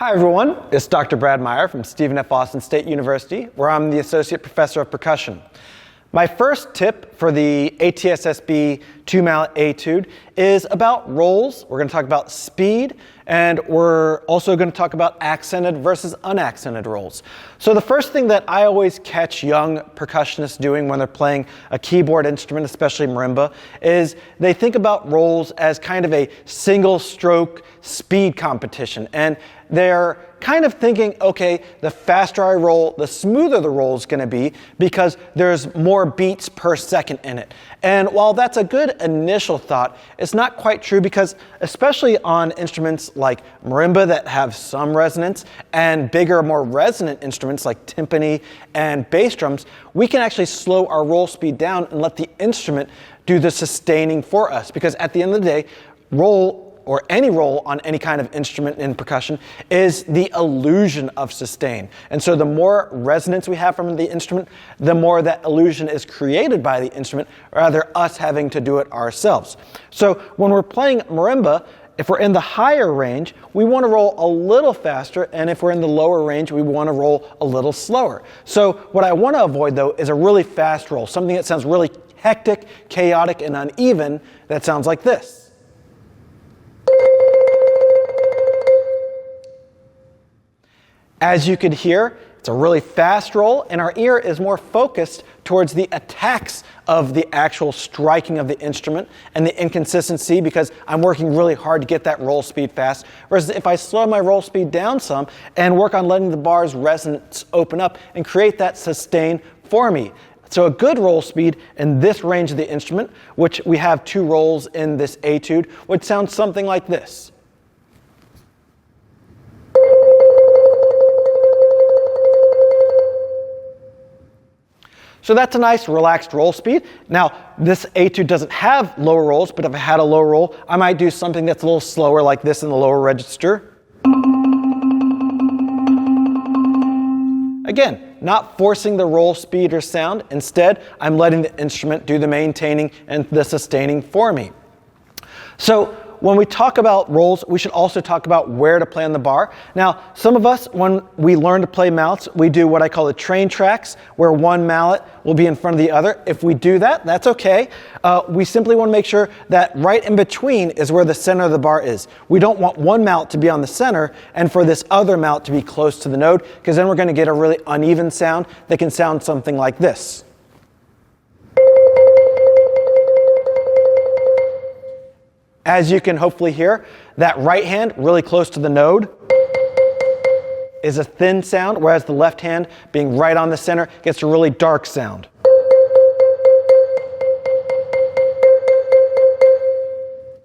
Hi everyone, it's Dr. Brad Meyer from Stephen F. Austin State University, where I'm the Associate Professor of Percussion. My first tip for the ATSSB 2-mallet etude is about rolls. We're going to talk about speed, and we're also going to talk about accented versus unaccented rolls. So the first thing that I always catch young percussionists doing when they're playing a keyboard instrument, especially marimba, is they think about rolls as kind of a single stroke speed competition. And they're kind of thinking, okay, the faster I roll, the smoother the roll is going to be because there's more beats per second in it. And while that's a good initial thought, it's not quite true because especially on instruments like marimba that have some resonance and bigger, more resonant instruments like timpani and bass drums, we can actually slow our roll speed down and let the instrument do the sustaining for us. Because at the end of the day, roll or any roll on any kind of instrument in percussion is the illusion of sustain. And so the more resonance we have from the instrument, the more that illusion is created by the instrument, rather us having to do it ourselves. So when we're playing marimba, if we're in the higher range, we want to roll a little faster, and if we're in the lower range, we want to roll a little slower. So what I want to avoid, though, is a really fast roll, something that sounds really hectic, chaotic, and uneven that sounds like this. As you could hear, it's a really fast roll, and our ear is more focused towards the attacks of the actual striking of the instrument and the inconsistency because I'm working really hard to get that roll speed fast. Whereas if I slow my roll speed down some and work on letting the bar's resonance open up and create that sustain for me. So a good roll speed in this range of the instrument, which we have two rolls in this etude, would sound something like this. So that's a nice relaxed roll speed. Now, this etude doesn't have lower rolls, but if I had a low roll, I might do something that's a little slower like this in the lower register. Again, not forcing the roll speed or sound. Instead, I'm letting the instrument do the maintaining and the sustaining for me. So when we talk about rolls, we should also talk about where to play on the bar. Now, some of us, when we learn to play mallets, we do what I call the train tracks, where one mallet will be in front of the other. If we do that, that's okay. We simply want to make sure that right in between is where the center of the bar is. We don't want one mallet to be on the center and for this other mallet to be close to the node, because then we're going to get a really uneven sound that can sound something like this. As you can hopefully hear, that right hand really close to the node is a thin sound, whereas the left hand being right on the center gets a really dark sound.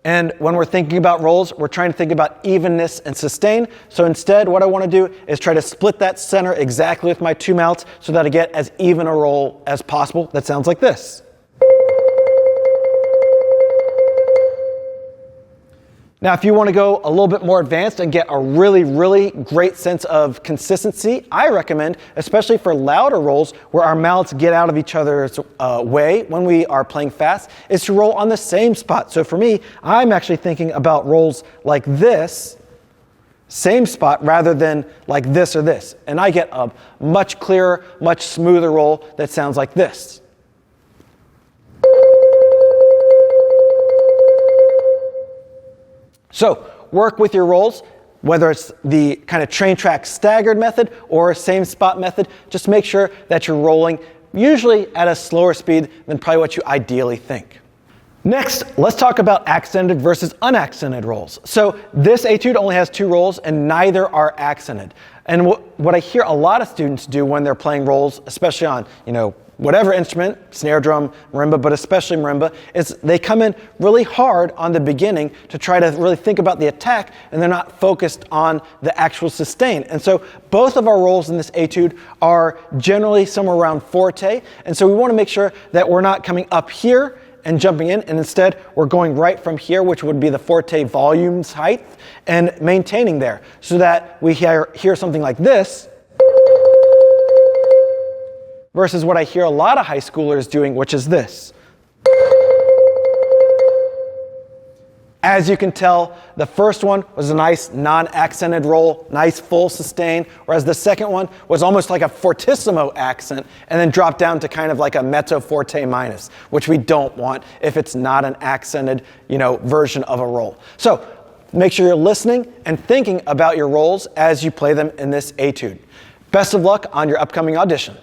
And when we're thinking about rolls, we're trying to think about evenness and sustain. So instead, what I want to do is try to split that center exactly with my two mallets so that I get as even a roll as possible that sounds like this. Now, if you want to go a little bit more advanced and get a really, really great sense of consistency, I recommend, especially for louder rolls where our mallets get out of each other's way when we are playing fast, is to roll on the same spot. So for me, I'm actually thinking about rolls like this, same spot, rather than like this or this. And I get a much clearer, much smoother roll that sounds like this. So work with your rolls, whether it's the kind of train track staggered method or same spot method. Just make sure that you're rolling usually at a slower speed than probably what you ideally think. Next, let's talk about accented versus unaccented rolls. So this etude only has two rolls and neither are accented. And what I hear a lot of students do when they're playing rolls, especially on, whatever instrument, snare drum, marimba, but especially marimba, is they come in really hard on the beginning to try to really think about the attack, and they're not focused on the actual sustain. And so both of our rolls in this etude are generally somewhere around forte, and so we want to make sure that we're not coming up here and jumping in, and instead we're going right from here, which would be the forte volumes height, and maintaining there, so that we hear something like this, versus what I hear a lot of high schoolers doing, which is this. As you can tell, the first one was a nice non-accented roll, nice full sustain, whereas the second one was almost like a fortissimo accent and then dropped down to kind of like a mezzo forte minus, which we don't want if it's not an accented, version of a roll. So make sure you're listening and thinking about your rolls as you play them in this etude. Best of luck on your upcoming audition.